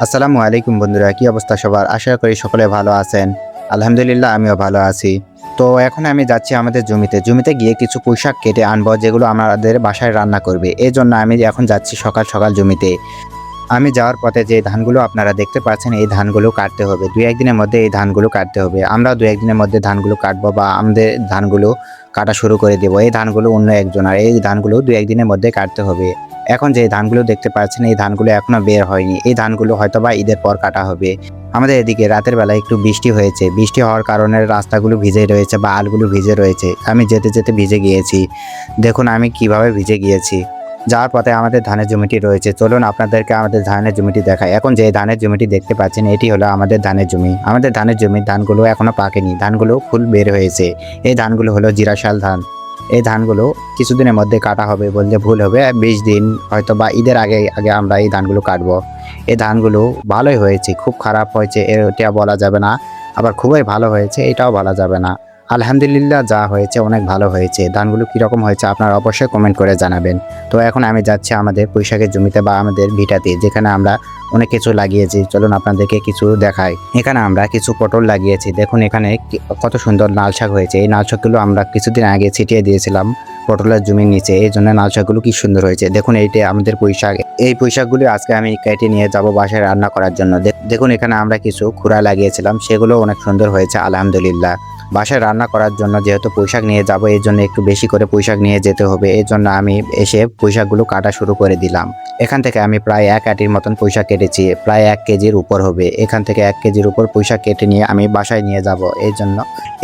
আসসালামু আলাইকুম বন্ধুরা, কি অবস্থা সবার? আশা করি সকলে ভালো আছেন। আলহামদুলিল্লাহ আমিও ভালো আছি। তো এখন আমি যাচ্ছি আমাদের জমিতে গিয়ে কিছু পুঁইশাক কেটে আনবো, যেগুলো আমাদের বাসায় রান্না করবে। এজন্য আমি এখন যাচ্ছি সকাল সকাল জমিতে। আমি যাওয়ার পথে যে ধানগুলো আপনারা দেখতে পাচ্ছেন, এই ধানগুলো কাটতে হবে। ২-১ দিনের মধ্যে এই ধানগুলো কাটতে হবে। আমরাও ২-১ দিনের মধ্যে ধানগুলো কাটবো বা আমাদের ধানগুলো কাটা শুরু করে দেব। এই ধানগুলো অন্য একজনের, এই ধানগুলো ২-১ দিনের মধ্যে কাটতে হবে। এখন যে ধানগুলো দেখতে পাচ্ছেন, এই ধানগুলো এখনো বের হয়নি। এই ধানগুলো হয়তোবা ঈদের পর কাটা হবে। আমাদের এদিকে রাতের বেলা একটু বৃষ্টি হয়েছে। বৃষ্টি হওয়ার কারণে রাস্তাগুলো ভিজে রয়েছে বা আলগুলো ভিজে রয়েছে। আমি যেতে যেতে ভিজে গিয়েছি। দেখুন আমি কিভাবে ভিজে গিয়েছি। যাওয়ার পথে আমাদের ধানের জমিটি রয়েছে। চলুন আপনাদেরকে আমাদের ধানের জমিটি দেখাই। এখন যে ধানের জমিটি দেখতে পাচ্ছেন, এটি হলো আমাদের ধানের জমি। আমাদের ধানের জমির ধানগুলো এখনো পাকেনি, ধানগুলো ফুল বের হয়েছে। এই ধানগুলো হলো জিরাশাল ধান। এই ধানগুলো কিছুদিনের মধ্যে কাটা হবে বললে ভুল হবে। ২০ দিন হয়তো বা ঈদের আগে আগে আমরা এই ধানগুলো কাটবো। এই ধানগুলো ভালোই হয়েছে, খুব খারাপ হয়েছে এটা বলা যাবে না, আবার খুবই ভালো হয়েছে এটাও বলা যাবে না। আলহামদুলিল্লাহ, যা হয়েছে অনেক ভালো হয়েছে। ধানগুলো কীরকম হয়েছে আপনারা অবশ্যই কমেন্ট করে জানাবেন। তো এখন আমি যাচ্ছি আমাদের পুঁইশাকের জমিতে বা আমাদের ভিটাতে, যেখানে আমরা অনেক কিছু লাগিয়েছি। চলুন আপনাদেরকে কিছু দেখাই। এখানে আমরা কিছু পটল লাগিয়েছি। দেখুন এখানে কত সুন্দর লাল শাক হয়েছে। এই লাল শাকগুলো আমরা কিছুদিন আগে ছিটিয়ে দিয়েছিলাম পটলের জমির নিচে, এই জন্য লাল শাকগুলো কি সুন্দর হয়েছে। দেখুন এইটা আমাদের পুঁইশাক। এই পুঁইশাকগুলো আজকে আমি কেটে নিয়ে যাব বাসায় রান্না করার জন্য। দেখুন এখানে আমরা কিছু খুরা লাগিয়েছিলাম, সেগুলো অনেক সুন্দর হয়েছে আলহামদুলিল্লাহ। বাসায় রান্না করার জন্য যেহেতু পুঁইশাক নিয়ে যাব, এই জন্য একটু বেশি করে পুঁইশাক নিয়ে যেতে হবে। এই জন্য আমি এসে পুঁইশাকগুলো কাটা শুরু করে দিলাম। এখান থেকে আমি প্রায় ১ আটির মতন পুঁইশাক কেটেছি, প্রায় ১ কেজির উপর হবে। এখান থেকে ১ কেজির উপর পুঁইশাক কেটে নিয়ে আমি বাসায় নিয়ে যাব। এই জন্য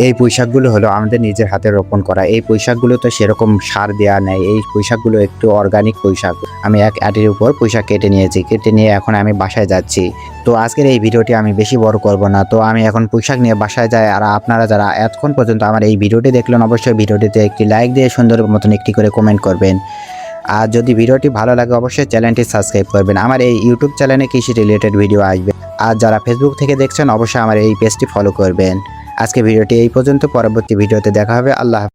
এই পুঁইশাকগুলো হলো আমাদের নিজের হাতে রোপণ করা। এই পুঁইশাকগুলো তো সেরকম সার দেওয়া নেই, এই পুঁইশাকগুলো একটু অর্গানিক পুঁইশাক। আমি ১ আটির উপর পুঁইশাক কেটে নিয়েছি, কেটে নিয়ে এখন আমি বাসায় যাচ্ছি। তো আজকের এই ভিডিওটি আমি বেশি বড় করব না। তো আমি এখন পুঁইশাক নিয়ে বাসায় যাই। আর আপনারা যারা এতক্ষণ পর্যন্ত আমার এই ভিডিওটি দেখলেন, অবশ্যই ভিডিওটিতে একটি লাইক দিয়ে সুন্দর মতন একটি করে কমেন্ট করবেন। আর যদি ভিডিওটি ভালো লাগে অবশ্যই চ্যানেলটি সাবস্ক্রাইব করবেন। আমার এই ইউটিউব চ্যানেলে কৃষি রিলেটেড ভিডিও আসবে। আর যারা ফেসবুক থেকে দেখছেন অবশ্যই আমার এই পেজটি ফলো করবেন। আজকে ভিডিওটি এই পর্যন্ত, পরবর্তী ভিডিওতে দেখা হবে। আল্লাহ হাফেজ।